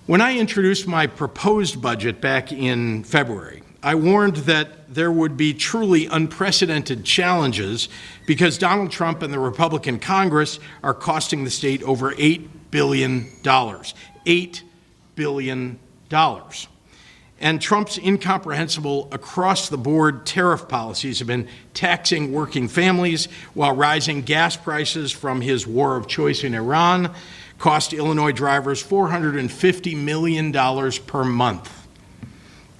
When I introduced my proposed budget back in February, I warned that there would be truly unprecedented challenges because Donald Trump and the Republican Congress are costing the state over $8 billion. $8 billion. And Trump's incomprehensible across-the-board tariff policies have been taxing working families while rising gas prices from his war of choice in Iran cost Illinois drivers $450 million per month.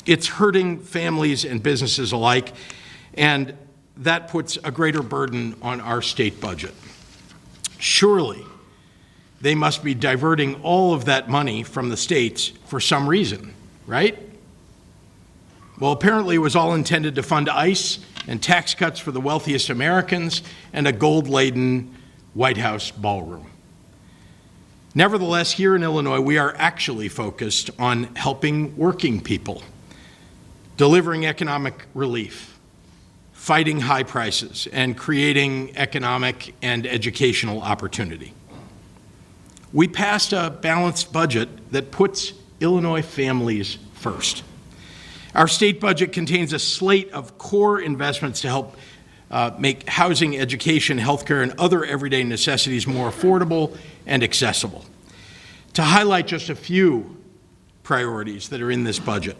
It's hurting families and businesses alike, and that puts a greater burden on our state budget. Surely, they must be diverting all of that money from the states for some reason, right? Well, apparently it was all intended to fund ICE and tax cuts for the wealthiest Americans and a gold-laden White House ballroom. Nevertheless, here in Illinois, we are actually focused on helping working people, delivering economic relief, fighting high prices, and creating economic and educational opportunity. We passed a balanced budget that puts Illinois families first. Our state budget contains a slate of core investments to help make housing, education, healthcare, and other everyday necessities more affordable and accessible. To highlight just a few priorities that are in this budget,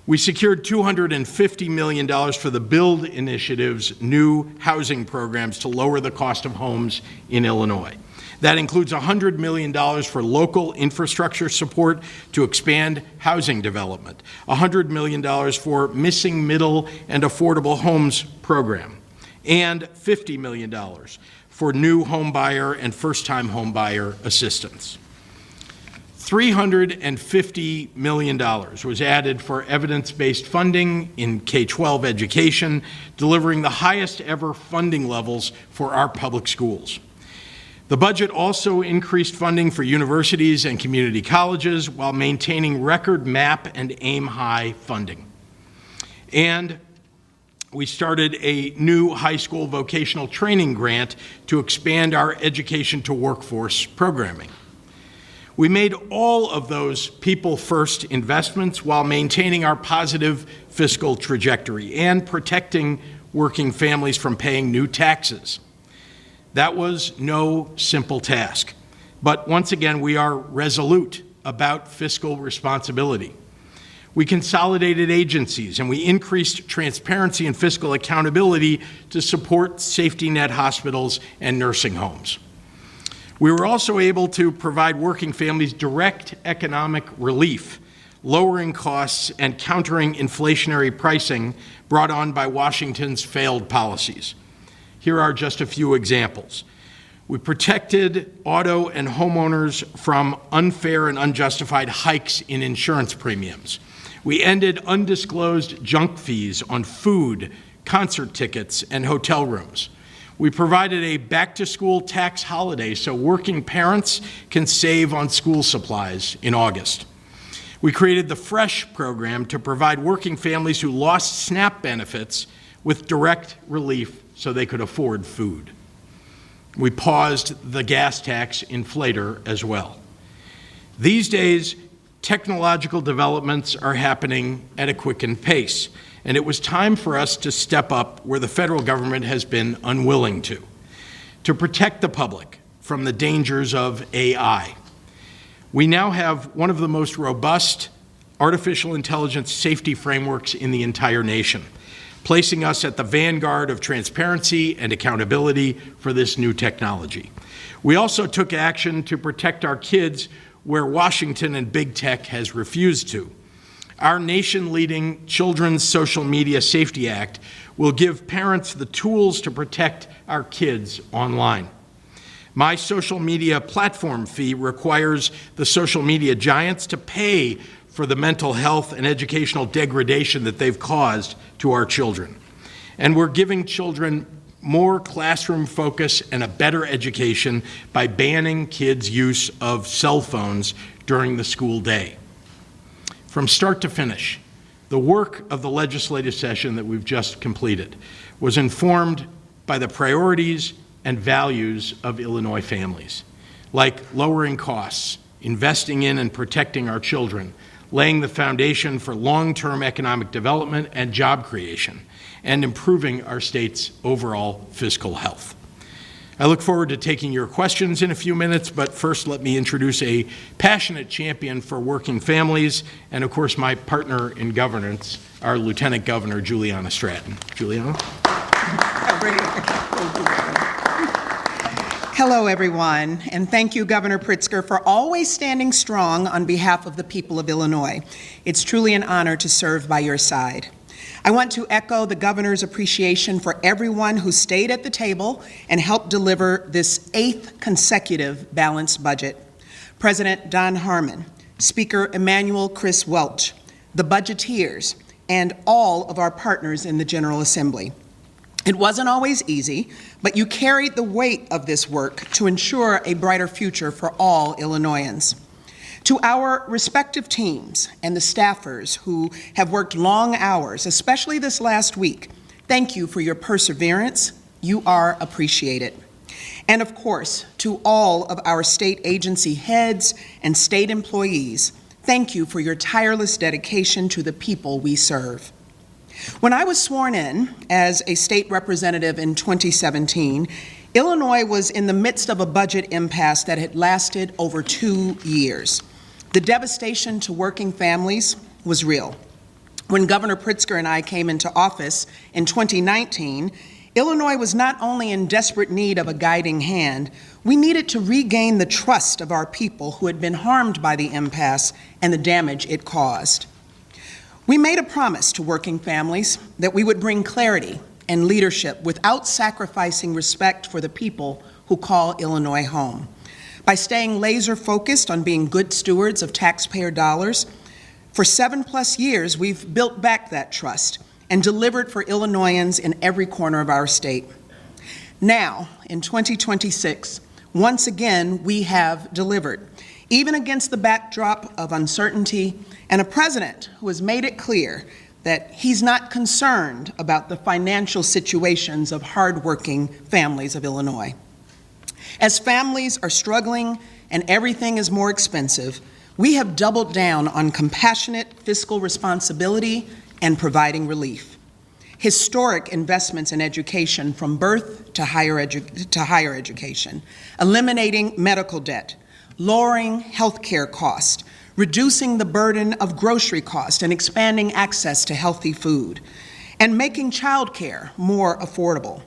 we secured $250 million for the BUILD Initiative's new housing programs to lower the cost of homes in Illinois. That includes $100 million for local infrastructure support to expand housing development, $100 million for Missing Middle and Affordable Homes program, and $50 million for new homebuyer and first-time homebuyer assistance. $350 million was added for evidence-based funding in K-12 education, delivering the highest ever funding levels for our public schools. The budget also increased funding for universities and community colleges while maintaining record MAP and AIM High funding. And we started a new high school vocational training grant to expand our education to workforce programming. We made all of those people-first investments while maintaining our positive fiscal trajectory and protecting working families from paying new taxes. That was no simple task, but once again, we are resolute about fiscal responsibility. We consolidated agencies and we increased transparency and fiscal accountability to support safety net hospitals and nursing homes. We were also able to provide working families direct economic relief, lowering costs and countering inflationary pricing brought on by Washington's failed policies. Here are just a few examples. We protected auto and homeowners from unfair and unjustified hikes in insurance premiums. We ended undisclosed junk fees on food, concert tickets, and hotel rooms. We provided a back-to-school tax holiday so working parents can save on school supplies in August. We created the FRESH program to provide working families who lost SNAP benefits with direct relief so they could afford food. We paused the gas tax inflator as well. These days, technological developments are happening at a quickened pace, and it was time for us to step up where the federal government has been unwilling to protect the public from the dangers of AI. We now have one of the most robust artificial intelligence safety frameworks in the entire nation, placing us at the vanguard of transparency and accountability for this new technology. We also took action to protect our kids where Washington and big tech has refused to. Our nation-leading Children's Social Media Safety Act will give parents the tools to protect our kids online. My social media platform fee requires the social media giants to pay for the mental health and educational degradation that they've caused to our children. And we're giving children more classroom focus and a better education by banning kids' use of cell phones during the school day. From start to finish, the work of the legislative session that we've just completed was informed by the priorities and values of Illinois families, like lowering costs, investing in and protecting our children, laying the foundation for long-term economic development and job creation, and improving our state's overall fiscal health. I look forward to taking your questions in a few minutes, but first let me introduce a passionate champion for working families and, of course, my partner in governance, our Lieutenant Governor, Juliana Stratton. Juliana? Hello, everyone, and thank you, Governor Pritzker, for always standing strong on behalf of the people of Illinois. It's truly an honor to serve by your side. I want to echo the governor's appreciation for everyone who stayed at the table and helped deliver this 8th consecutive balanced budget. President Don Harmon, Speaker Emanuel Chris Welch, the budgeteers, and all of our partners in the General Assembly. It wasn't always easy, but you carried the weight of this work to ensure a brighter future for all Illinoisans. To our respective teams and the staffers who have worked long hours, especially this last week, thank you for your perseverance. You are appreciated. And of course, to all of our state agency heads and state employees, thank you for your tireless dedication to the people we serve. When I was sworn in as a state representative in 2017, Illinois was in the midst of a budget impasse that had lasted over 2 years. The devastation to working families was real. When Governor Pritzker and I came into office in 2019, Illinois was not only in desperate need of a guiding hand, we needed to regain the trust of our people who had been harmed by the impasse and the damage it caused. We made a promise to working families that we would bring clarity and leadership without sacrificing respect for the people who call Illinois home. By staying laser focused on being good stewards of taxpayer dollars, for 7+ years we've built back that trust and delivered for Illinoisans in every corner of our state. Now, in 2026, once again we have delivered, even against the backdrop of uncertainty and a president who has made it clear that he's not concerned about the financial situations of hardworking families of Illinois. As families are struggling and everything is more expensive, we have doubled down on compassionate fiscal responsibility and providing relief. Historic investments in education from birth to higher education, eliminating medical debt, lowering health care costs, reducing the burden of grocery costs and expanding access to healthy food, and making child care more affordable.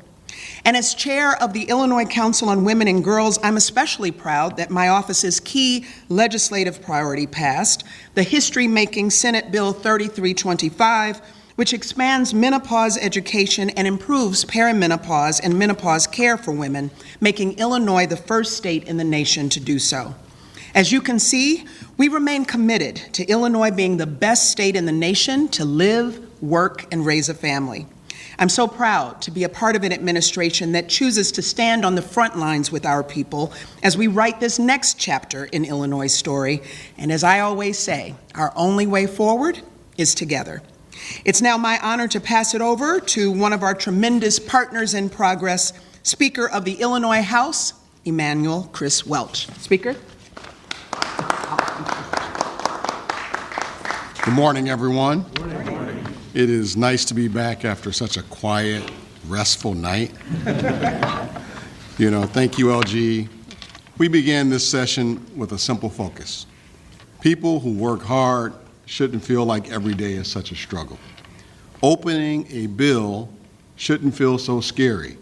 And as chair of the Illinois Council on Women and Girls, I'm especially proud that my office's key legislative priority passed, the history-making Senate Bill 3325, which expands menopause education and improves perimenopause and menopause care for women, making Illinois the first state in the nation to do so. As you can see, we remain committed to Illinois being the best state in the nation to live, work, and raise a family. I'm so proud to be a part of an administration that chooses to stand on the front lines with our people as we write this next chapter in Illinois' story. And as I always say, our only way forward is together. It's now my honor to pass it over to one of our tremendous partners in progress, Speaker of the Illinois House, Emanuel Chris Welch. Speaker. Good morning, everyone. Good morning. It is nice to be back after such a quiet, restful night. Thank you, LG. We began this session with a simple focus. People who work hard shouldn't feel like every day is such a struggle. Opening a bill shouldn't feel so scary.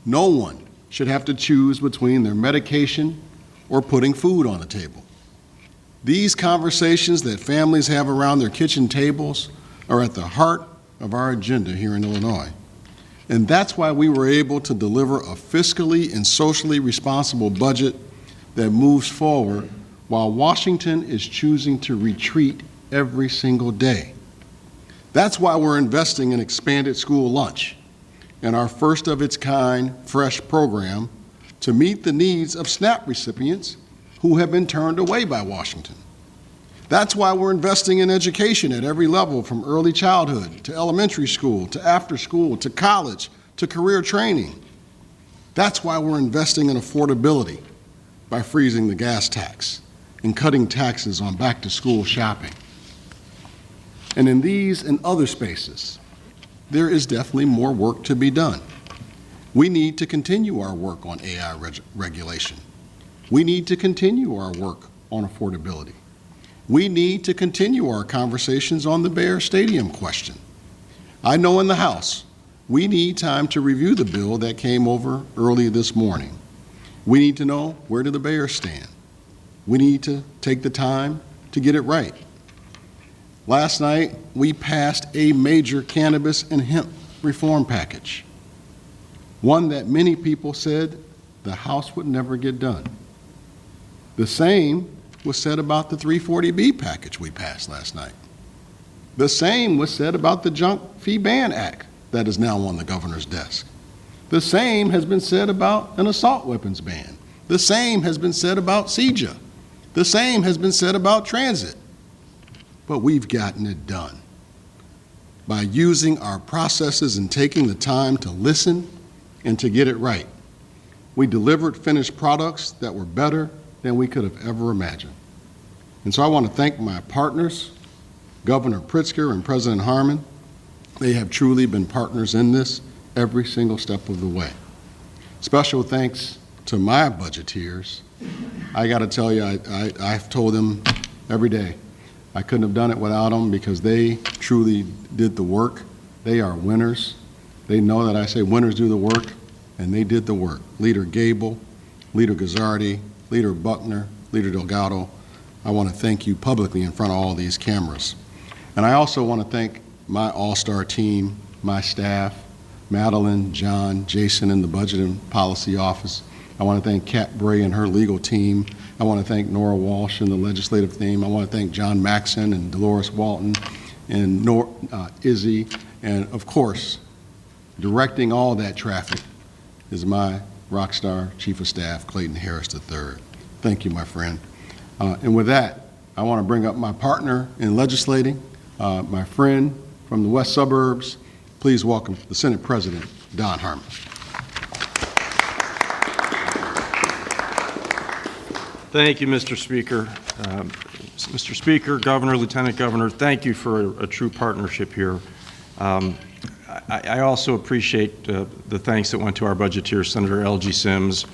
No one should have to choose between their medication or putting food on the table. These conversations that families have around their kitchen tables are at the heart of our agenda here in Illinois. And that's why we were able to deliver a fiscally and socially responsible budget that moves forward while Washington is choosing to retreat every single day. That's why we're investing in expanded school lunch and our first of its kind fresh program to meet the needs of SNAP recipients who have been turned away by Washington. That's why we're investing in education at every level, from early childhood to elementary school to after school to college to career training. That's why we're investing in affordability by freezing the gas tax and cutting taxes on back-to-school shopping. And in these and other spaces, there is definitely more work to be done. We need to continue our work on AI regulation. We need to continue our work on affordability. We need to continue our conversations on the Bear Stadium question. I know in the House, we need time to review the bill that came over early this morning. We need to know, where do the Bears stand? We need to take the time to get it right. Last night, we passed a major cannabis and hemp reform package, one that many people said the House would never get done. The same was said about the 340B package we passed last night. The same was said about the Junk Fee Ban Act that is now on the governor's desk. The same has been said about an assault weapons ban. The same has been said about CJA. The same has been said about transit. But we've gotten it done by using our processes and taking the time to listen and to get it right. We delivered finished products that were better than we could have ever imagined. And so I want to thank my partners, Governor Pritzker and President Harmon. They have truly been partners in this every single step of the way. Special thanks to my budgeteers. I got to tell you, I've told them every day, I couldn't have done it without them because they truly did the work. They are winners. They know that I say winners do the work, and they did the work. Leader Gable, Leader Gazzardi, Leader Buckner, Leader Delgado, I want to thank you publicly in front of all these cameras. And I also want to thank my all-star team, my staff, Madeline, John, Jason in the Budget and Policy Office. I want to thank Kat Bray and her legal team. I want to thank Nora Walsh and the legislative team. I want to thank John Maxon and Dolores Walton and Izzy. And of course, directing all that traffic is my rock star Chief of Staff, Clayton Harris III. Thank you, my friend. And with that, I want to bring up my partner in legislating, my friend from the west suburbs. Please welcome the Senate President, Don Harmon. Thank you, Mr. Speaker. Mr. Speaker, Governor, Lieutenant Governor, thank you for a true partnership here. I also appreciate the thanks that went to our budgeteer, Senator L.G. Sims,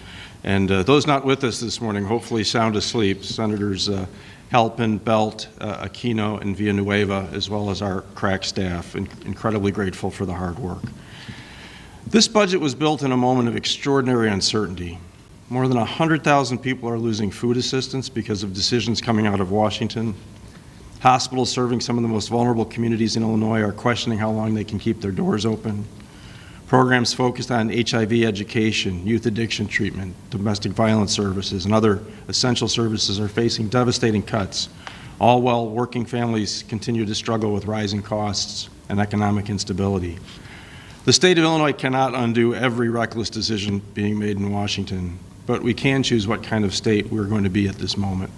and those not with us this morning, hopefully sound asleep, Senators Halpin, Belt, Aquino, and Villanueva, as well as our crack staff. Incredibly grateful for the hard work. This budget was built in a moment of extraordinary uncertainty. More than 100,000 people are losing food assistance because of decisions coming out of Washington. Hospitals serving some of the most vulnerable communities in Illinois are questioning how long they can keep their doors open. Programs focused on HIV education, youth addiction treatment, domestic violence services, and other essential services are facing devastating cuts, all while working families continue to struggle with rising costs and economic instability. The state of Illinois cannot undo every reckless decision being made in Washington, but we can choose what kind of state we're going to be at this moment.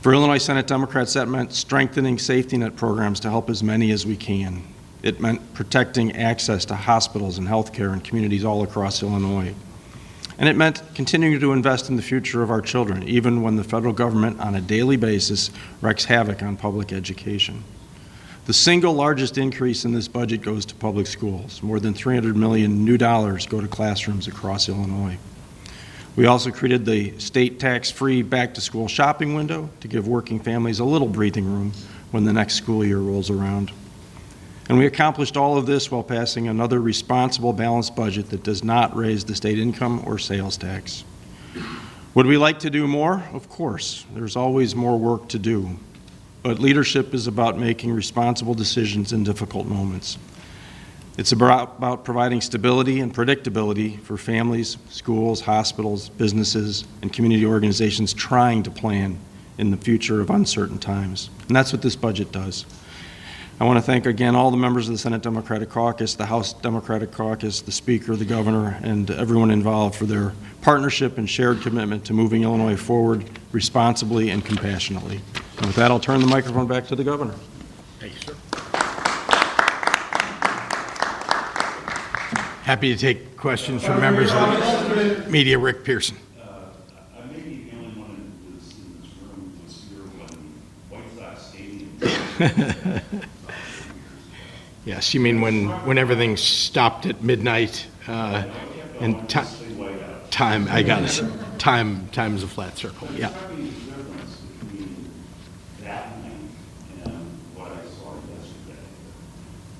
For Illinois Senate Democrats, that meant strengthening safety net programs to help as many as we can. It meant protecting access to hospitals and health care in communities all across Illinois. And it meant continuing to invest in the future of our children, even when the federal government on a daily basis wreaks havoc on public education. The single largest increase in this budget goes to public schools. More than $300 million new dollars go to classrooms across Illinois. We also created the state tax-free back-to-school shopping window to give working families a little breathing room when the next school year rolls around. And we accomplished all of this while passing another responsible, balanced budget that does not raise the state income or sales tax. Would we like to do more? Of course. There's always more work to do. But leadership is about making responsible decisions in difficult moments. It's about providing stability and predictability for families, schools, hospitals, businesses, and community organizations trying to plan in the future of uncertain times. And that's what this budget does. I want to thank again all the members of the Senate Democratic Caucus, the House Democratic Caucus, the Speaker, the Governor, and everyone involved for their partnership and shared commitment to moving Illinois forward responsibly and compassionately. And with that, I'll turn the microphone back to the Governor. Thank you, sir. Happy to take questions from members of the media. Rick Pearson. I may be the only one in this room Yes, you mean when everything stopped at midnight and time, I got it. Time is a flat circle, yeah. There's a difference between that night and what I saw yesterday.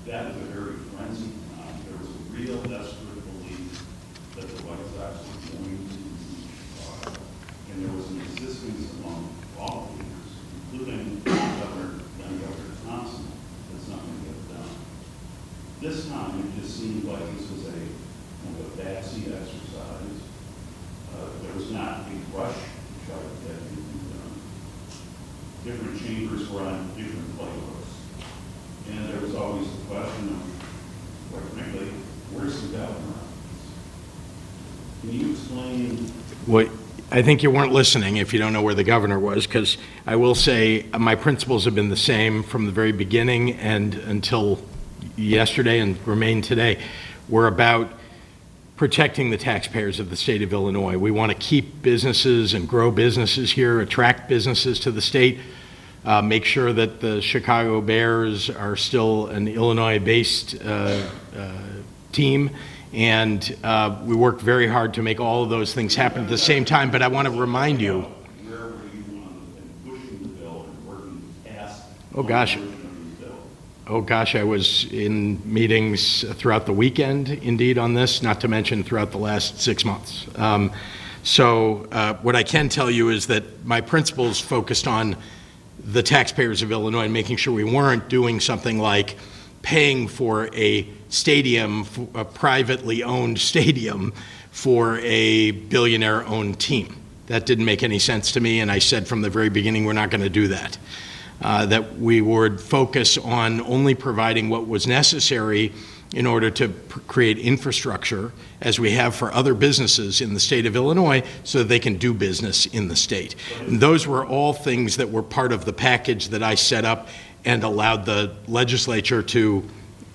That was a very frenzied time. There was a real desperate belief that the White Sox were going to lose Chicago. And there was an insistence among all leaders, including Governor Thompson, that's not going to get done. This time, it just seemed like this was a kind of a backseat exercise. There was not a rush to try to get anything done. Different chambers were on different playbooks. And there was always the question of, quite frankly, where's the governor on this? Can you explain? Well, I think you weren't listening if you don't know where the governor was, because I will say my principles have been the same from the very beginning and until yesterday and remain today. We're about protecting the taxpayers of the state of Illinois. We want to keep businesses and grow businesses here, attract businesses to the state, make sure that the Chicago Bears are still an Illinois-based team, and we work very hard to make all of those things happen at the same time. But I want to remind you. Where were you on pushing the bill and working past? Oh gosh. Oh gosh, I was in meetings throughout the weekend, indeed, on this, not to mention throughout the last 6 months. What I can tell you is that my principles focused on the taxpayers of Illinois and making sure we weren't doing something like paying for a stadium, a privately owned stadium, for a billionaire-owned team. That didn't make any sense to me, and I said from the very beginning we're not going to do that. That we would focus on only providing what was necessary in order to create infrastructure, as we have for other businesses in the state of Illinois, so that they can do business in the state. And those were all things that were part of the package that I set up and allowed the legislature to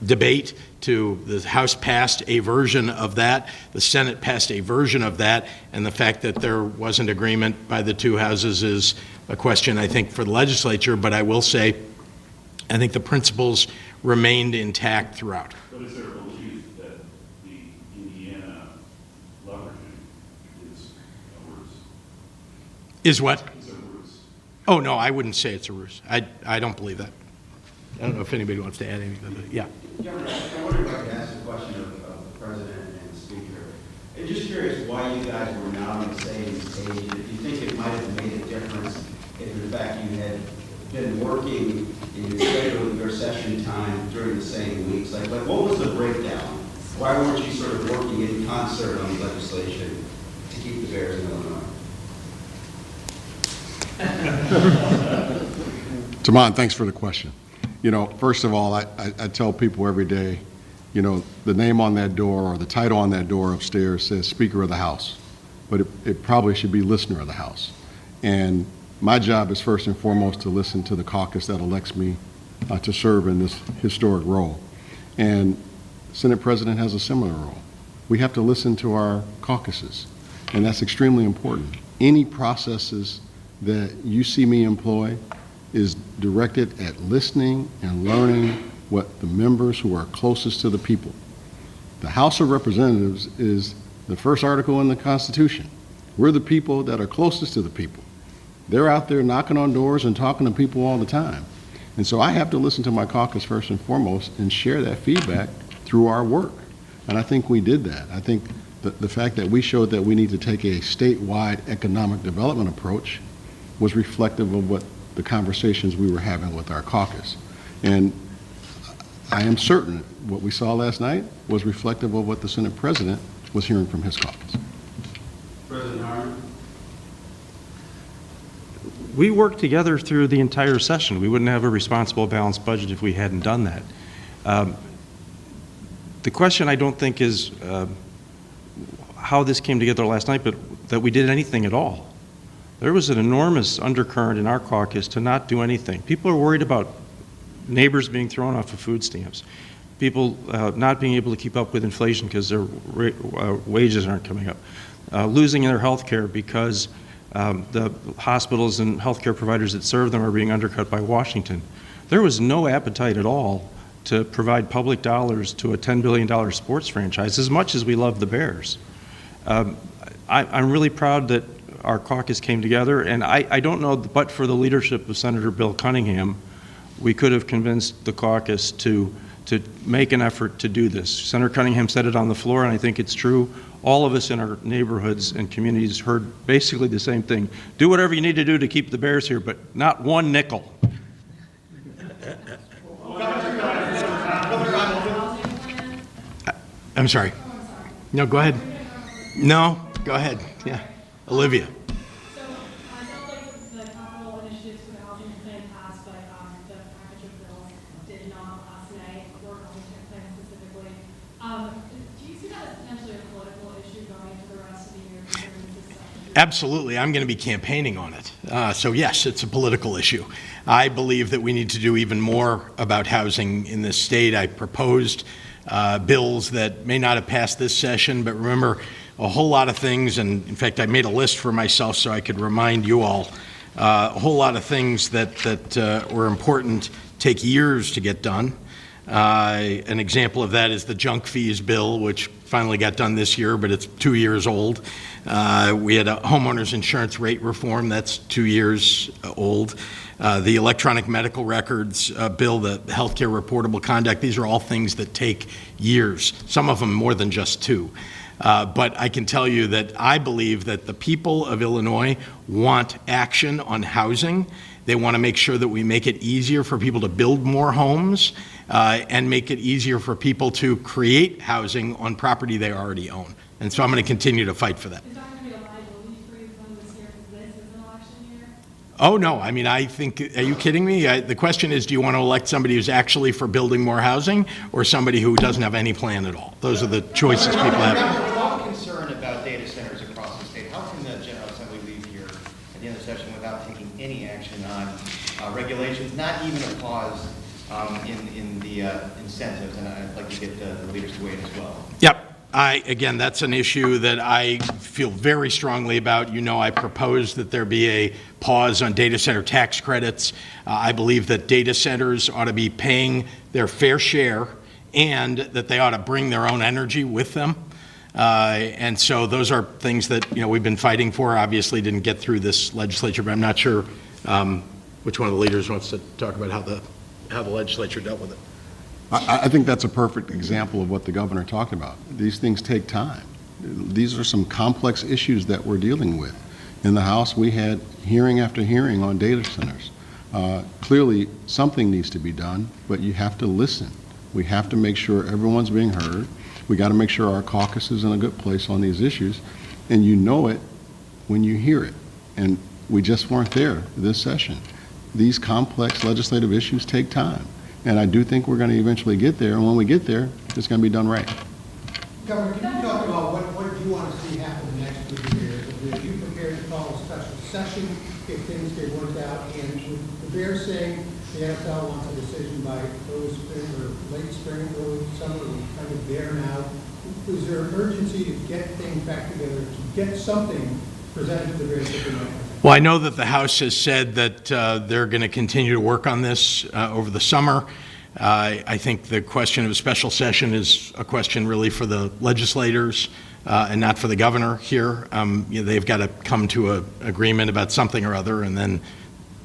debate. The House passed a version of that, the Senate passed a version of that, and the fact that there wasn't agreement by the two houses is a question, I think, for the legislature. But I will say, I think the principles remained intact throughout. But is there a belief that the Indiana leveraging is a ruse? Is what? Is a ruse? Oh, no, I wouldn't say it's a ruse. I don't believe that. I don't know if anybody wants to add anything, but yeah. Governor, I wonder if I could ask a question of the President and the Speaker. I'm just curious why you guys were not on the same page. If you think it might have made a difference if, in fact, you had been working in your schedule, your session time during the same weeks. Like what was the breakdown? Why weren't you sort of working in concert on the legislation to keep the Bears in Illinois? Tamon, thanks for the question. You know, first of all, I tell people every day, you know, the name on that door or the title on that door upstairs says Speaker of the House, but it probably should be Listener of the House. And my job is first and foremost to listen to the caucus that elects me to serve in this historic role. And Senate President has a similar role. We have to listen to our caucuses, and that's extremely important. Any processes that you see me employ is directed at listening and learning what the members who are closest to the people. The House of Representatives is the first article in the Constitution. We're the people that are closest to the people. They're out there knocking on doors and talking to people all the time. And so I have to listen to my caucus first and foremost and share that feedback through our work. And I think we did that. I think the fact that we showed that we need to take a statewide economic development approach was reflective of what the conversations we were having with our caucus. And I am certain what we saw last night was reflective of what the Senate President was hearing from his caucus. President Harmon? We worked together through the entire session. We wouldn't have a responsible, balanced budget if we hadn't done that. The question I don't think is how this came together last night, but that we did anything at all. There was an enormous undercurrent in our caucus to not do anything. People are worried about neighbors being thrown off of food stamps, people not being able to keep up with inflation because their wages aren't coming up, losing their health care because The hospitals and healthcare providers that serve them are being undercut by Washington. There was no appetite at all to provide public dollars to a $10 billion sports franchise, as much as we love the Bears. I'm really proud that our caucus came together, and I don't know, but for the leadership of Senator Bill Cunningham, we could have convinced the caucus to make an effort to do this. Senator Cunningham said it on the floor, and I think it's true. All of us in our neighborhoods and communities heard basically the same thing. Do whatever you need to do to keep the Bears here, but not one nickel. I'm sorry. No, go ahead. No, go ahead. Yeah. Olivia. So I felt like the capital initiatives for the housing plan passed, but the package of bills did not last night, or housing plan specifically. Do you see that as potentially a political issue going into the rest of the year? Absolutely. I'm going to be campaigning on it. So yes, it's a political issue. I believe that we need to do even more about housing in this state. I proposed bills that may not have passed this session, but remember, a whole lot of things, and in fact, I made a list for myself so I could remind you all, a whole lot of things that were important take years to get done. An example of that is the junk fees bill, which finally got done this year, but it's 2 years old. We had a homeowners insurance rate reform that's 2 years old. The electronic medical records bill, the healthcare reportable conduct, these are all things that take years, some of them more than just 2. But I can tell you that I believe that the people of Illinois want action on housing. They want to make sure that we make it easier for people to build more homes and make it easier for people to create housing on property they already own. And so I'm going to continue to fight for that. Is that going to be a liability for you this year because this is an election year? Oh, no. I mean, I think, are you kidding me? The question is, do you want to elect somebody who's actually for building more housing or somebody who doesn't have any plan at all? Those are the choices people have. There's a lot of concern about data centers across the state. How can the General Assembly leave here at the end of the session without taking any action on regulations, not even a pause in the incentives? And I'd like to get the leaders to weigh in as well. Yep. Again, that's an issue that I feel very strongly about. You know, I proposed that there be a pause on data center tax credits. I believe that data centers ought to be paying their fair share and that they ought to bring their own energy with them. And so those are things that, you know, we've been fighting for. Obviously didn't get through this legislature, but I'm not sure which one of the leaders wants to talk about how the legislature dealt with it. I think that's a perfect example of what the governor talked about. These things take time. These are some complex issues that we're dealing with. In the House, we had hearing after hearing on data centers. Clearly, something needs to be done, but you have to listen. We have to make sure everyone's being heard. We got to make sure our caucus is in a good place on these issues, and you know it when you hear it. And we just weren't there this session. These complex legislative issues take time. And I do think we're going to eventually get there, and when we get there, it's going to be done right. Governor, can you talk about what you want to see happen in the next 2 years? Are you prepared to call a special session if things get worked out? And with the Bear saying the NFL wants a decision by early spring or late spring, early summer, we're kind of there now. Is there an urgency to get things back together, to get something presented to the Bears? Well, I know that the House has said that they're going to continue to work on this over the summer. I think the question of a special session is a question really for the legislators and not for the governor here. You know, they've got to come to an agreement about something or other, and then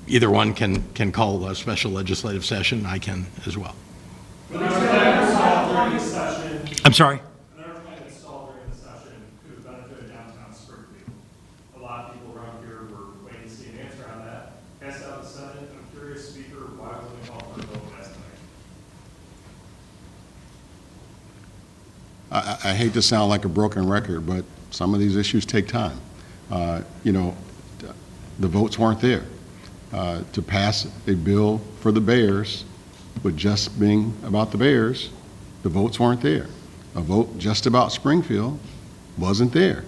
either one can call a special legislative session. I can as well. I'm sorry? Another plan installed during the session could have benefited downtown Springfield. A lot of people around here were waiting to see an answer on that. Passed out the Senate. I'm curious, Speaker, why wasn't it called for a vote last night? I hate to sound like a broken record, but some of these issues take time. You know, the votes weren't there. To pass a bill for the Bears, with just being about the Bears, the votes weren't there. A vote just about Springfield wasn't there.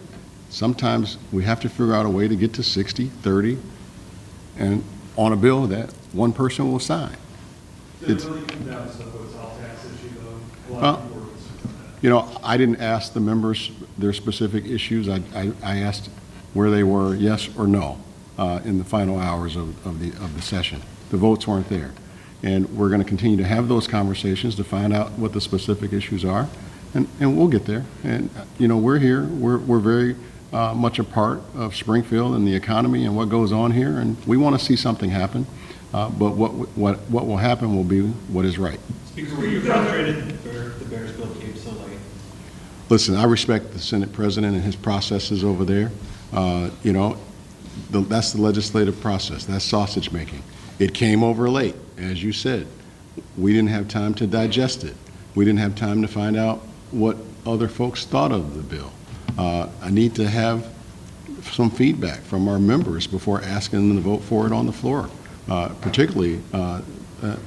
Sometimes we have to figure out a way to get to 60, 30, and on a bill that one person will sign. Did it really come down to the hotel tax issue, though? A lot Well, of people were concerned about that. You know, I didn't ask the members their specific issues. I asked where they were, yes or no, in the final hours of the session. The votes weren't there. And we're going to continue to have those conversations to find out what the specific issues are, and we'll get there. And, we're here. We're very much a part of Springfield and the economy and what goes on here, and we want to see something happen. But what will happen will be what is right. Speaker, were you frustrated the Bears bill came so late? Listen, I respect the Senate President and his processes over there. That's the legislative process. That's sausage making. It came over late, as you said. We didn't have time to digest it. We didn't have time to find out what other folks thought of the bill. I need to have some feedback from our members before asking them to vote for it on the floor, particularly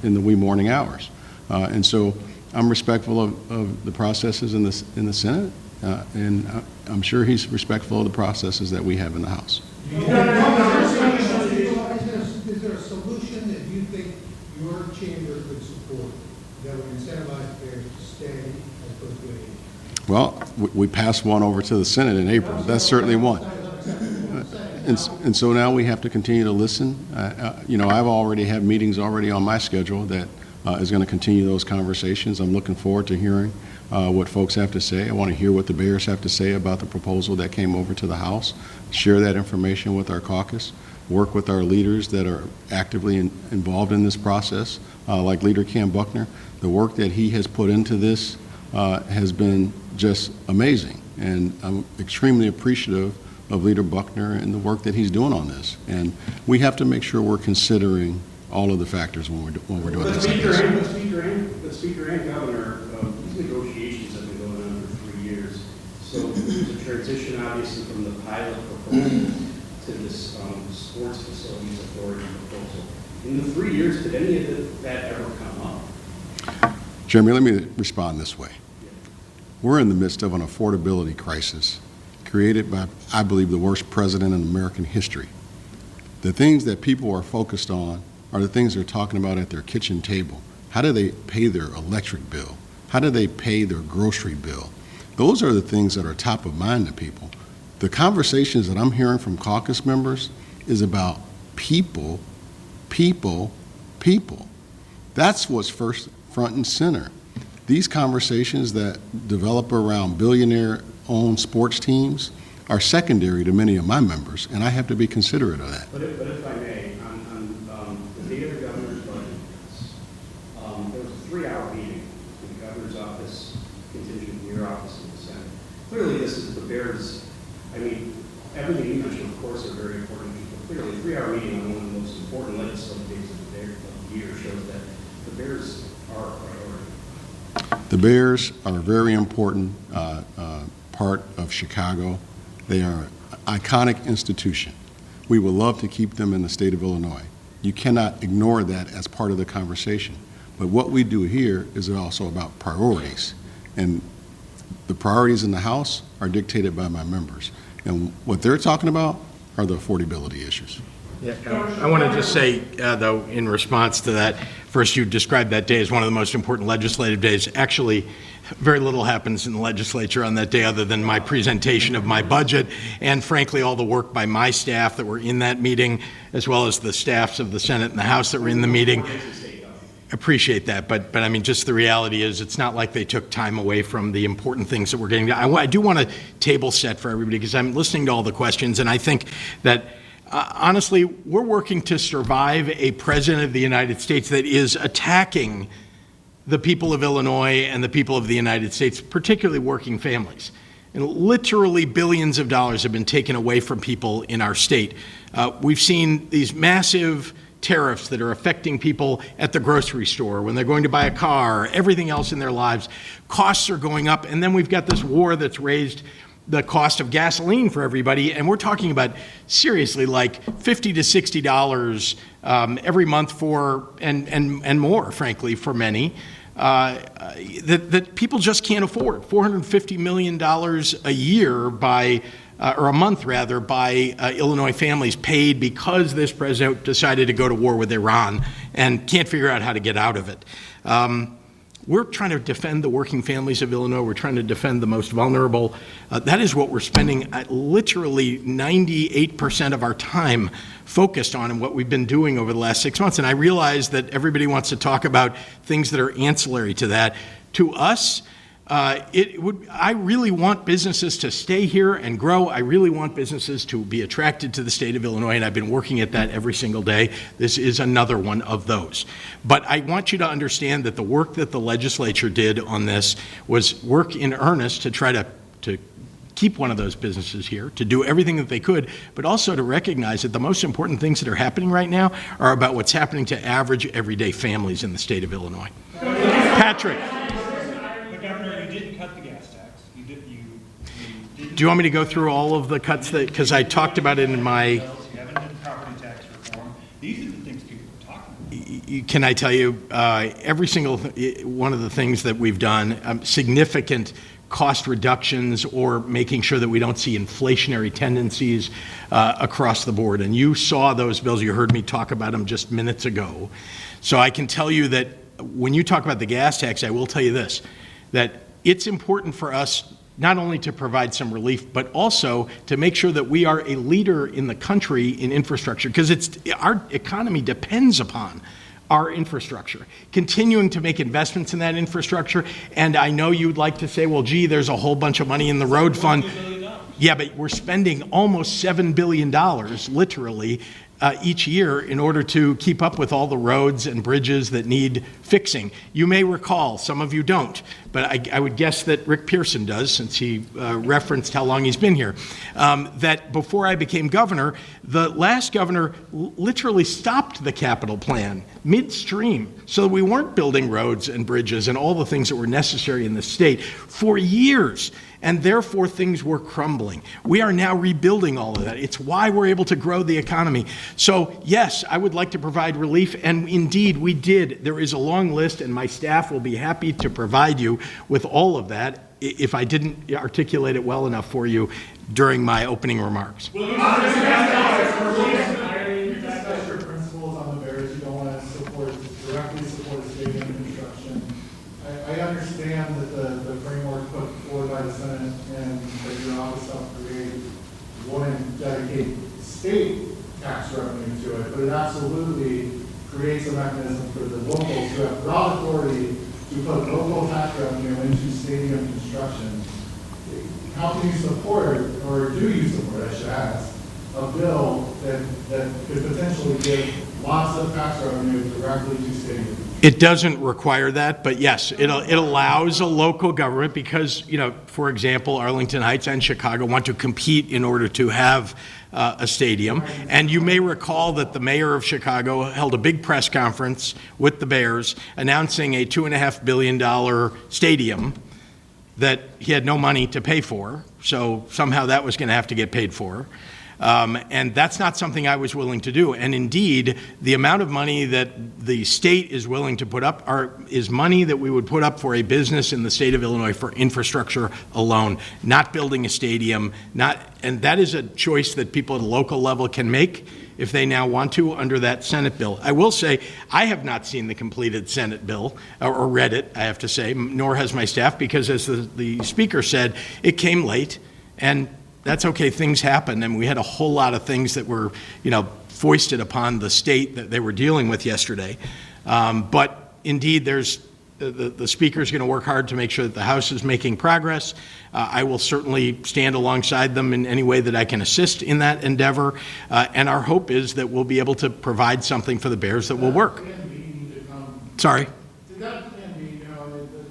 in the wee morning hours. And so I'm respectful of the processes in the Senate, and I'm sure he's respectful of the processes that we have in the House. Is there a solution that you think your chamber could support that would incentivize the Bears to stay as opposed to leaving? Well, we passed one over to the Senate in April. That's certainly one. And so now we have to continue to listen. I've already had meetings already on my schedule that is going to continue those conversations. I'm looking forward to hearing what folks have to say. I want to hear what the Bears have to say about the proposal that came over to the House, share that information with our caucus, work with our leaders that are actively involved in this process, like Leader Cam Buckner. The work that he has put into this has been just amazing, and I'm extremely appreciative of Leader Buckner and the work that he's doing on this. And we have to make sure we're considering all of the factors when we're doing this. The Speaker and Governor, these negotiations have been going on for 3 years. So there's a transition, obviously, from the pilot proposal to this sports facilities authority proposal. In the 3 years, did any of that ever come up? Jeremy, let me respond this way. We're in the midst of an affordability crisis created by, I believe, the worst president in American history. The things that people are focused on are the things they're talking about at their kitchen table. How do they pay their electric bill? How do they pay their grocery bill? Those are the things that are top of mind to people. The conversations that I'm hearing from caucus members is about people, people, people. That's what's front and center. These conversations that develop around billionaire-owned sports teams are secondary to many of my members, and I have to be considerate of that. But if I may, on the date of the governor's budget, there was a 3-hour meeting with the governor's office, contingent in your office in the Senate. Clearly, this is the Bears. I mean, everything you mentioned, of course, are very important. But clearly, a 3-hour meeting on one of the most important legislative days of the year shows that the Bears are a priority. The Bears are a very important part of Chicago. They are an iconic institution. We would love to keep them in the state of Illinois. You cannot ignore that as part of the conversation. But what we do here is also about priorities. And the priorities in the House are dictated by my members. And what they're talking about are the affordability issues. Yeah, I want to just say, though, in response to that, first, you described that day as one of the most important legislative days. Actually, very little happens in the legislature on that day other than my presentation of my budget and, frankly, all the work by my staff that were in that meeting, as well as the staffs of the Senate and the House that were in the meeting. Appreciate that, but I mean, just the reality is it's not like they took time away from the important things that we're getting. I do want to table set for everybody because I'm listening to all the questions, and I think that honestly, we're working to survive a president of the United States that is attacking the people of Illinois and the people of the United States, particularly working families. And literally billions of dollars have been taken away from people in our state. We've seen these massive tariffs that are affecting people at the grocery store, when they're going to buy a car, everything else in their lives. Costs are going up, and then we've got this war that's raised the cost of gasoline for everybody, and we're talking about seriously like $50 to $60 every month for, and more, frankly, for many, that people just can't afford. $450 million a year by, or a month rather, by Illinois families paid because this president decided to go to war with Iran and can't figure out how to get out of it. We're trying to defend the working families of Illinois. We're trying to defend the most vulnerable. That is what we're spending literally 98% of our time focused on and what we've been doing over the last 6 months. And I realize that everybody wants to talk about things that are ancillary to that. To us, I really want businesses to stay here and grow. I really want businesses to be attracted to the state of Illinois, and I've been working at that every single day. This is another one of those. But I want you to understand that the work that the legislature did on this was work in earnest to try to keep one of those businesses here, to do everything that they could, but also to recognize that the most important things that are happening right now are about what's happening to average, everyday families in the state of Illinois. Patrick. Do you want me to go through all of the cuts that, because I talked about it in my... You haven't done property tax reform. These are the things people are talking about. Can I tell you, every single one of the things that we've done, significant cost reductions or making sure that we don't see inflationary tendencies across the board. And you saw those bills. You heard me talk about them just minutes ago. So I can tell you that when you talk about the gas tax, I will tell you this, that it's important for us not only to provide some relief, but also to make sure that we are a leader in the country in infrastructure, because our economy depends upon our infrastructure, continuing to make investments in that infrastructure. And I know you'd like to say, well, gee, there's a whole bunch of money in the road fund. Yeah, but we're spending almost $7 billion, literally, each year in order to keep up with all the roads and bridges that need fixing. You may recall, some of you don't, but I would guess that Rick Pearson does, since he referenced how long he's been here, that before I became governor, the last governor literally stopped the capital plan midstream so that we weren't building roads and bridges and all the things that were necessary in the state for years. And therefore, things were crumbling. We are now rebuilding all of that. It's why we're able to grow the economy. So, yes, I would like to provide relief, and indeed, we did. There is a long list, and my staff will be happy to provide you with all of that if I didn't articulate it well enough for you during my opening remarks. Your principles on the Bears, you don't want to directly support stadium construction. I understand that the framework put forward by the Senate and that your office helped create wouldn't dedicate state tax revenue to it, but it absolutely creates a mechanism for the locals who have broad authority to put local tax revenue into stadium construction. How can you support, or do you support, I should ask, a bill that could potentially give lots of tax revenue directly to stadium? It doesn't require that, but yes, it allows a local government because, for example, Arlington Heights and Chicago want to compete in order to have a stadium. And you may recall that the mayor of Chicago held a big press conference with the Bears announcing a $2.5 billion stadium that he had no money to pay for. So somehow that was going to have to get paid for. And that's not something I was willing to do. And indeed, the amount of money that the state is willing to put up is money that we would put up for a business in the state of Illinois for infrastructure alone, not building a stadium, and that is a choice that people at a local level can make if they now want to under that Senate bill. I will say, I have not seen the completed Senate bill, or read it, I have to say, nor has my staff, because as the speaker said, it came late, and that's okay, things happen, and we had a whole lot of things that were, foisted upon the state that they were dealing with yesterday. But indeed, the speaker's going to work hard to make sure that the House is making progress. I will certainly stand alongside them in any way that I can assist in that endeavor, and our hope is that we'll be able to provide something for the Bears that will work. Sorry? Did that plan be,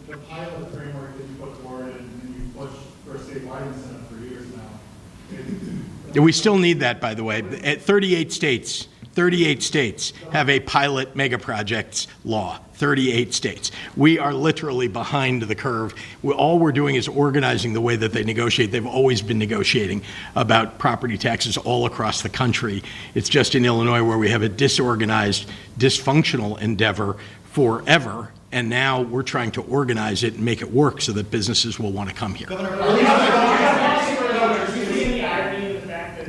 the pilot framework that you put forward and you pushed for a statewide incentive for years now? We still need that, by the way. 38 states have a pilot mega projects law. 38 states. We are literally behind the curve. All we're doing is organizing the way that they negotiate. They've always been negotiating about property taxes all across the country. It's just in Illinois where we have a disorganized, dysfunctional endeavor forever, and now we're trying to organize it and make it work so that businesses will want to come here.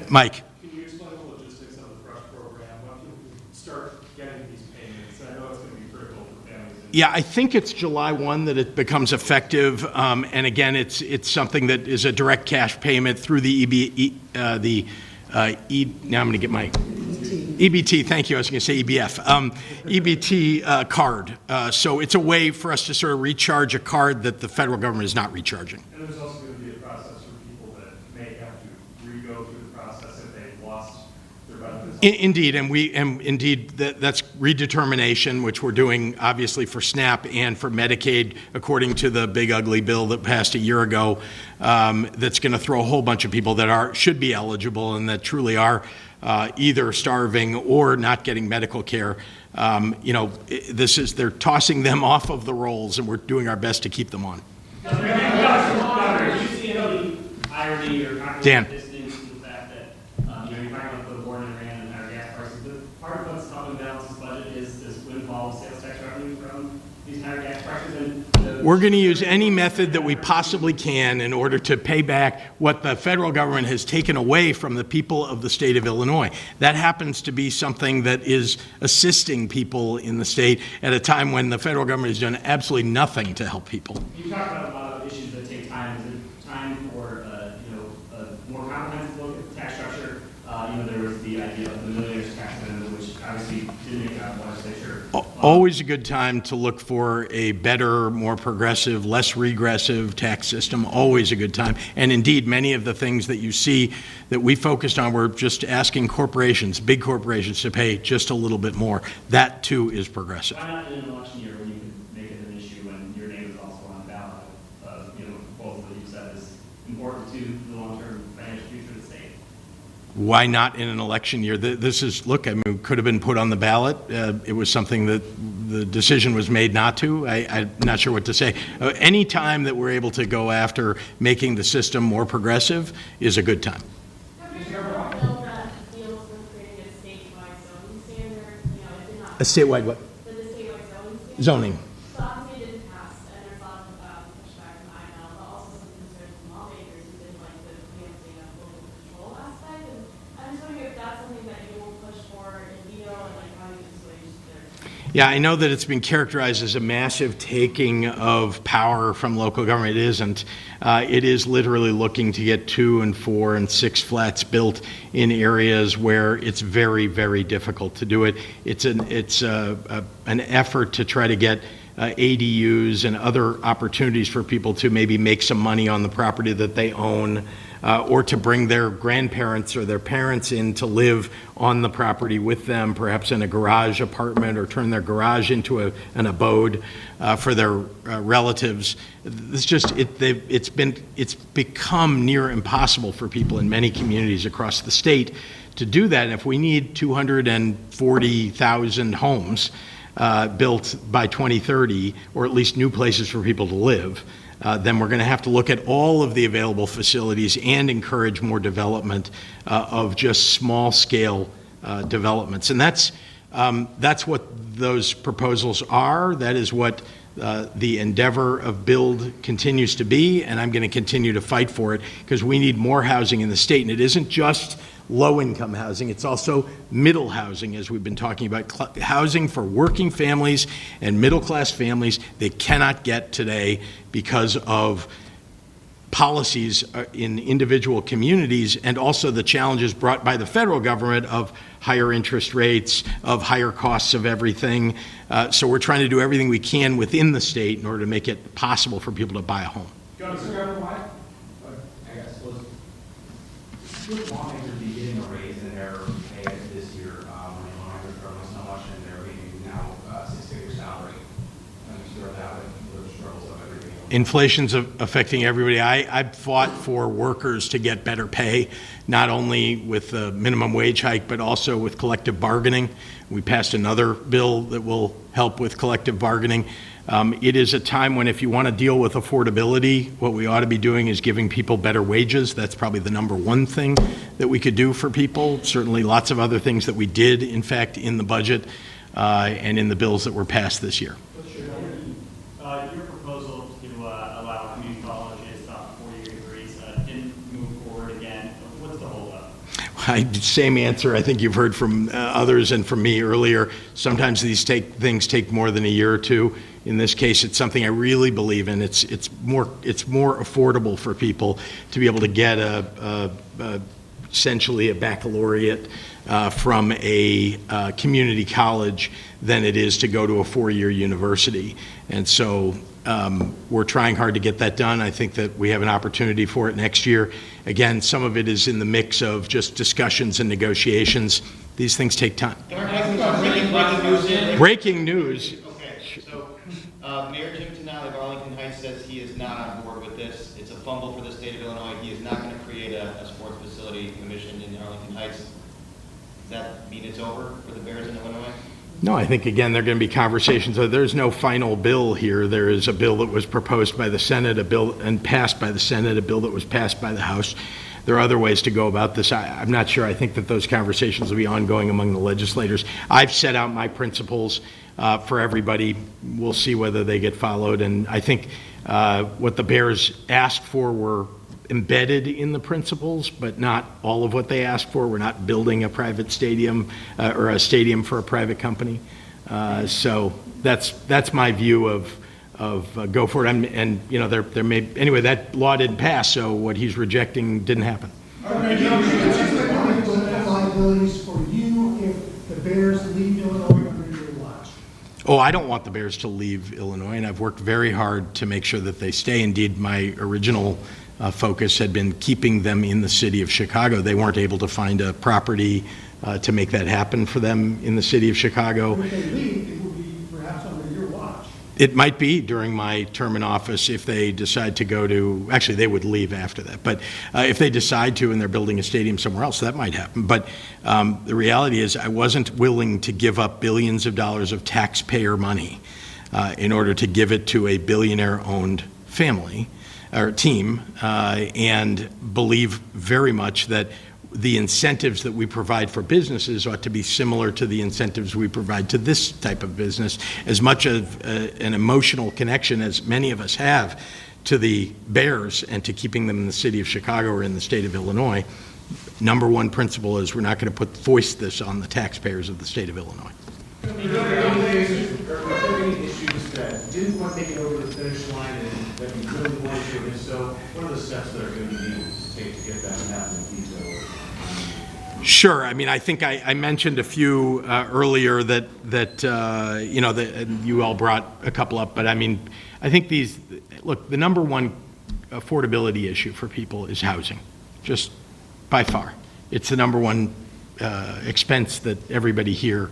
Mike. Can you explain the logistics of the FRESH program? When can we start getting these payments? I know it's going to be critical for families. Yeah, I think it's July 1 that it becomes effective. And again, it's something that is a direct cash payment through the now I'm going to get my EBT, thank you, I was going to say EBF, EBT card. So it's a way for us to sort of recharge a card that the federal government is not recharging. And there's also going to be a process for people that may have to re-go through the process if they've lost their benefits. Indeed, and that's redetermination, which we're doing obviously for SNAP and for Medicaid, according to the big ugly bill that passed a year ago. That's going to throw a whole bunch of people that should be eligible and that truly are either starving or not getting medical care. They're tossing them off of the rolls, and we're doing our best to keep them on. Do you see any irony or Dan. distance to the fact that you're talking about the war in Iran and higher gas prices? But part of what's helping balance this budget is this windfall of sales tax revenue from these higher gas prices. And We're going to use any method that we possibly can in order to pay back what the federal government has taken away from the people of the state of Illinois. That happens to be something that is assisting people in the state at a time when the federal government has done absolutely nothing to help people. you talked about a lot of issues that take time. Is it time for a more comprehensive look at the tax structure? There was the idea of the millionaire's tax amendment, which obviously didn't make it out of the legislature. Always a good time to look for a better, more progressive, less regressive tax system. Always a good time. And indeed, many of the things that you see that we focused on were just asking corporations, big corporations, to pay just a little bit more. That, too, is progressive. Why not in an election year when you can make it an issue when your name is also on the ballot? Both that you said is important to the long-term financial future of the state. Why not in an election year? This is, look, I mean, it could have been put on the ballot. It was something that the decision was made not to. I'm not sure what to say. Any time that we're able to go after making the system more progressive is a good time. A statewide what? Zoning. So obviously it didn't pass, and there's a lot of pushback from INL, but also some concerns from lawmakers who didn't like the preempting of local control aspect. And I'm just wondering if that's something that you will push for in veto, and like how you dissuade there. Yeah, I know that it's been characterized as a massive taking of power from local government. It isn't. It is literally looking to get 2 and 4 and 6 flats built in areas where it's very, very difficult to do it. It's an effort to try to get ADUs and other opportunities for people to maybe make some money on the property that they own, or to bring their grandparents or their parents in to live on the property with them, perhaps in a garage apartment, or turn their garage into an abode for their relatives. It's become near impossible for people in many communities across the state to do that. And if we need 240,000 homes built by 2030, or at least new places for people to live, then we're going to have to look at all of the available facilities and encourage more development of just small-scale developments. And that's what those proposals are. That is what the endeavor of BUILD continues to be, and I'm going to continue to fight for it because we need more housing in the state. And it isn't just low-income housing, it's also middle housing, as we've been talking about, housing for working families and middle-class families they cannot get today because of policies in individual communities, and also the challenges brought by the federal government of higher interest rates, of higher costs of everything. So we're trying to do everything we can within the state in order to make it possible for people to buy a home. Should lawmakers be getting a raise in their pay this year when lawmakers are growing so much and they're making now six-figure salary? And you throw that with the struggles of everything else. Inflation's affecting everybody. I've fought for workers to get better pay, not only with the minimum wage hike, but also with collective bargaining. We passed another bill that will help with collective bargaining. It is a time when, if you want to deal with affordability, what we ought to be doing is giving people better wages. That's probably the number one thing that we could do for people. Certainly lots of other things that we did, in fact, in the budget and in the bills that were passed this year. Your proposal to allow community college to stop 4-year degrees didn't move forward again. What's the holdup? Same answer I think you've heard from others and from me earlier. Sometimes these things take more than a year or two. In this case, it's something I really believe in. It's more affordable for people to be able to get essentially a baccalaureate from a community college than it is to go to a four-year university. And so we're trying hard to get that done. I think that we have an opportunity for it next year. Again, some of it is in the mix of just discussions and negotiations. These things take time. Breaking news. Okay, so Mayor Jim Tenali of Arlington Heights says he is not on board with this. It's a fumble for the state of Illinois. He is not going to create a sports facility commission in Arlington Heights. Does that mean it's over for the Bears in Illinois? No, I think, again, there are going to be conversations. There's no final bill here. There is a bill that was proposed by the Senate, a bill and passed by the Senate, a bill that was passed by the House. There are other ways to go about this. I'm not sure. I think that those conversations will be ongoing among the legislators. I've set out my principles for everybody. We'll see whether they get followed. And I think what the Bears asked for were embedded in the principles, but not all of what they asked for. We're not building a private stadium or a stadium for a private company. So that's my view of go for it. And you know, there may, anyway, that law didn't pass, so what he's rejecting didn't happen. Liabilities for you if the Bears leave Illinois under your watch? Oh, I don't want the Bears to leave Illinois, and I've worked very hard to make sure that they stay. Indeed, my original focus had been keeping them in the city of Chicago. They weren't able to find a property to make that happen for them in the city of Chicago. If they leave, it will be perhaps under your watch. It might be during my term in office if they decide to go to, actually they would leave after that, but if they decide to and they're building a stadium somewhere else, that might happen. But the reality is I wasn't willing to give up billions of dollars of taxpayer money in order to give it to a billionaire-owned family or team, and believe very much that the incentives that we provide for businesses ought to be similar to the incentives we provide to this type of business. As much of an emotional connection as many of us have to the Bears and to keeping them in the city of Chicago or in the state of Illinois, number one principle is we're not going to foist this on the taxpayers of the state of Illinois. Issues that didn't want to make it over the finish line and that we really wanted to, and so what are the steps that are going to be needed to take to get that to happen? Sure. I mean, I think I mentioned a few earlier that you know, and you all brought a couple up, but I mean, I think these, look, the number one affordability issue for people is housing, just by far. It's the number one expense that everybody here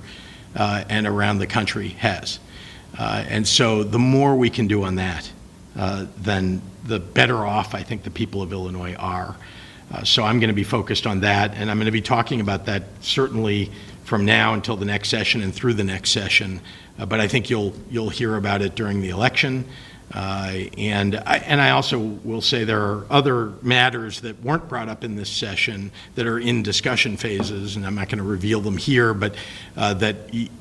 and around the country has. And so the more we can do on that, then the better off I think the people of Illinois are. So I'm going to be focused on that, and I'm going to be talking about that certainly from now until the next session and through the next session. But I think you'll hear about it during the election. And I also will say there are other matters that weren't brought up in this session that are in discussion phases, and I'm not going to reveal them here, but that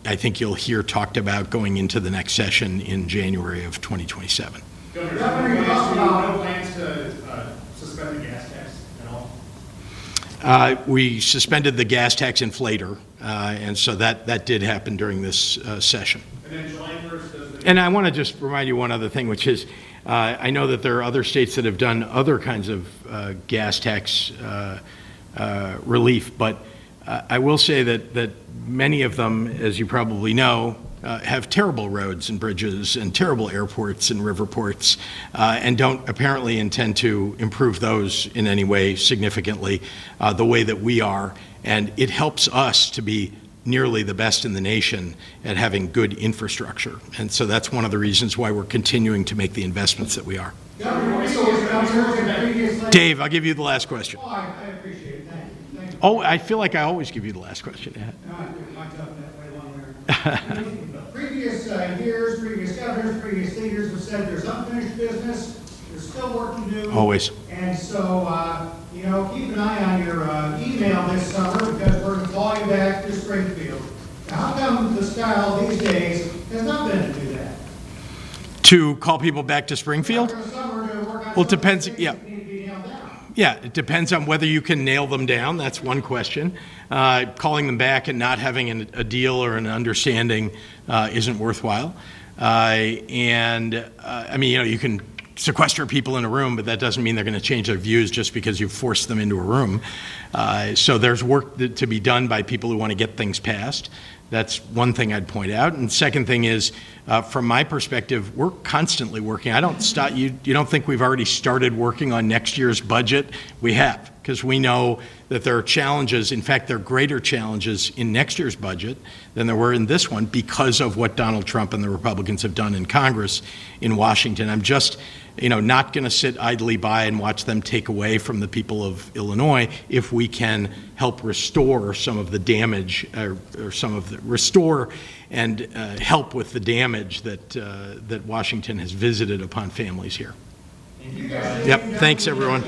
I think you'll hear talked about going into the next session in January of 2027. Governor, you talked about no plans to suspend the gas tax at all? We suspended the gas tax inflator, and so that did happen during this session. And then July 1st, does the... And I want to just remind you one other thing, which is I know that there are other states that have done other kinds of gas tax relief, but I will say that many of them, as you probably know, have terrible roads and bridges and terrible airports and river ports, and don't apparently intend to improve those in any way significantly the way that we are. And it helps us to be nearly the best in the nation at having good infrastructure. And so that's one of the reasons why we're continuing to make the investments that we are. Dave, I'll give you the last question. Oh, I appreciate it. Thank you. Oh, I feel like I always give you the last question. No, I took that way longer. Previous years, previous governors, previous leaders have said there's unfinished business, there's still work to do. Always. And so, you know, keep an eye on your email this summer because we're going to call you back to Springfield. Now, how come the style these days has not been to do that? To call people back to Springfield? After the summer to work on Well, it depends, things yeah. that need to be nailed down. Yeah, it depends on whether you can nail them down. That's one question. Calling them back and not having a deal or an understanding isn't worthwhile. I mean, you can sequester people in a room, but that doesn't mean they're going to change their views just because you force them into a room. So there's work to be done by people who want to get things passed. That's one thing I'd point out. And second thing is, from my perspective, we're constantly working. I don't stop. You don't think we've already started working on next year's budget? We have, because we know that there are challenges. In fact, there are greater challenges in next year's budget than there were in this one because of what Donald Trump and the Republicans have done in Congress in Washington. I'm just, not going to sit idly by and watch them take away from the people of Illinois if we can help restore some of the damage, restore and help with the damage that Washington has visited upon families here. Yep, thanks everyone.